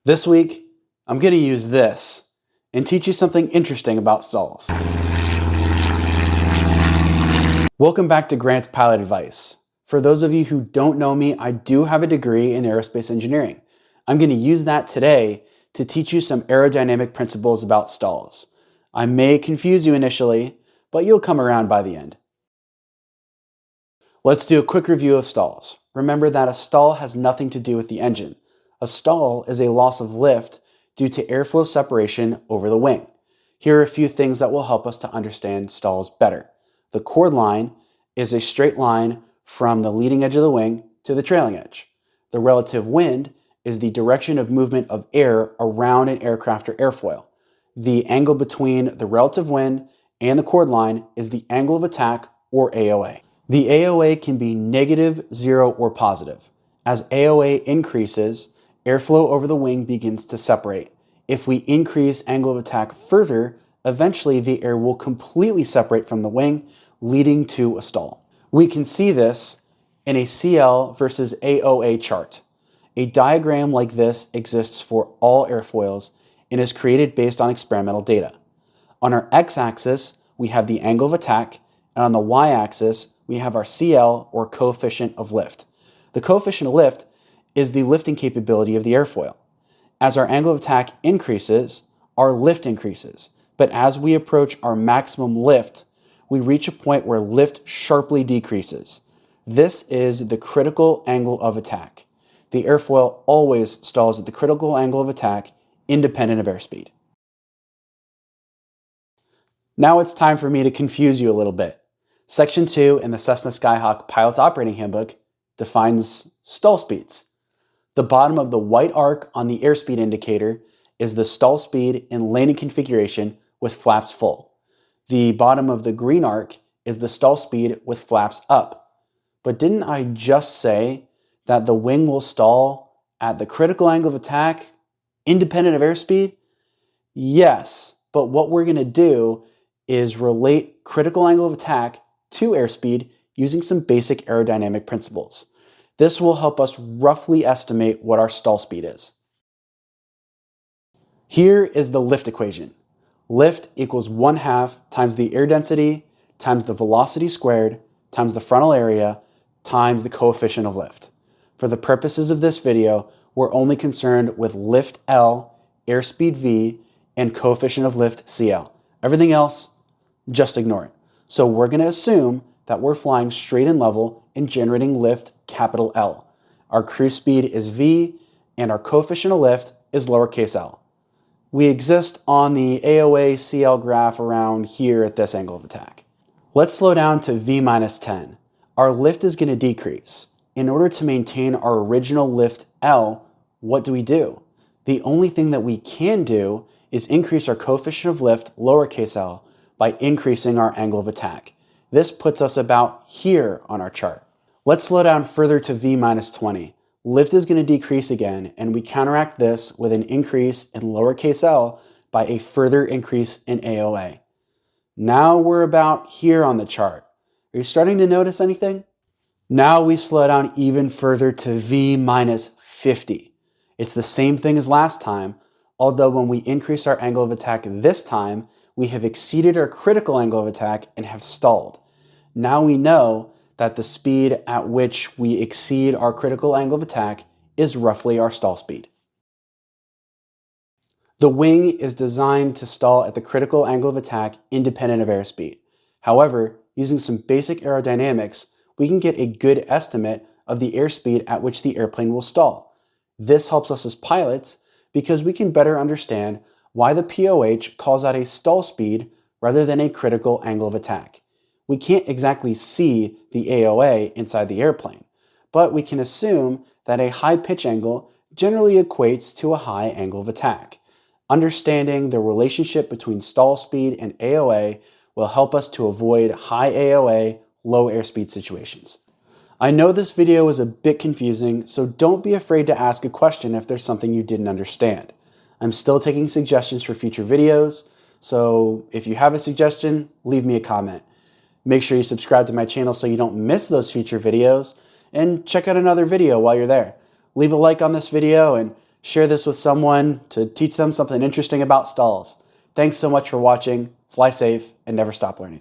This week, I'm going to use this and teach you something interesting about stalls. Welcome back to Grant's Pilot Advice. For those of you who don't know me, I do have a degree in aerospace engineering. I'm going to use that today to teach you some aerodynamic principles about stalls. I may confuse you initially, but you'll come around by the end. Let's do a quick review of stalls. Remember that a stall has nothing to do with the engine. A stall is a loss of lift due to airflow separation over the wing. Here are a few things that will help us to understand stalls better. The chord line is a straight line from the leading edge of the wing to the trailing edge. The relative wind is the direction of movement of air around an aircraft or airfoil. The angle between the relative wind and the chord line is the angle of attack, or AOA. The AOA can be negative, 0, or positive. As AOA increases, airflow over the wing begins to separate. If we increase angle of attack further, eventually the air will completely separate from the wing, leading to a stall. We can see this in a CL versus AOA chart. A diagram like this exists for all airfoils and is created based on experimental data. On our x-axis, we have the angle of attack, and on the y-axis, we have our CL, or coefficient of lift. The coefficient of lift is the lifting capability of the airfoil. As our angle of attack increases, our lift increases. But as we approach our maximum lift, we reach a point where lift sharply decreases. This is the critical angle of attack. The airfoil always stalls at the critical angle of attack, independent of airspeed. Now it's time for me to confuse you a little bit. Section 2 in the Cessna Skyhawk Pilot's Operating Handbook defines stall speeds. The bottom of the white arc on the airspeed indicator is the stall speed in landing configuration with flaps full. The bottom of the green arc is the stall speed with flaps up. But didn't I just say that the wing will stall at the critical angle of attack independent of airspeed? Yes, but what we're going to do is relate critical angle of attack to airspeed using some basic aerodynamic principles. This will help us roughly estimate what our stall speed is. Here is the lift equation. Lift equals 1/2 times the air density times the velocity squared times the frontal area times the coefficient of lift. For the purposes of this video, we're only concerned with lift L, airspeed V, and coefficient of lift CL. Everything else, just ignore it. So we're going to assume that we're flying straight and level and generating lift capital L. Our cruise speed is V, and our coefficient of lift is lowercase l. We exist on the AOA CL graph around here at this angle of attack. Let's slow down to V minus 10. Our lift is going to decrease. In order to maintain our original lift L, what do? The only thing that we can do is increase our coefficient of lift, lowercase l, by increasing our angle of attack. This puts us about here on our chart. Let's slow down further to V minus 20. Lift is going to decrease again, and we counteract this with an increase in lowercase l by a further increase in AOA. Now we're about here on the chart. Are you starting to notice anything? Now we slow down even further to V minus 50. It's the same thing as last time, although when we increase our angle of attack this time, we have exceeded our critical angle of attack and have stalled. Now we know that the speed at which we exceed our critical angle of attack is roughly our stall speed. The wing is designed to stall at the critical angle of attack independent of airspeed. However, using some basic aerodynamics, we can get a good estimate of the airspeed at which the airplane will stall. This helps us as pilots because we can better understand why the POH calls out a stall speed rather than a critical angle of attack. We can't exactly see the AOA inside the airplane, but we can assume that a high pitch angle generally equates to a high angle of attack. Understanding the relationship between stall speed and AOA will help us to avoid high AOA, low airspeed situations. I know this video is a bit confusing, so don't be afraid to ask a question if there's something you didn't understand. I'm still taking suggestions for future videos, so if you have a suggestion, leave me a comment. Make sure you subscribe to my channel so you don't miss those future videos, and check out another video while you're there. Leave a like on this video and Share this with someone to teach them something interesting about stalls. Thanks so much for watching. Fly safe and never stop learning.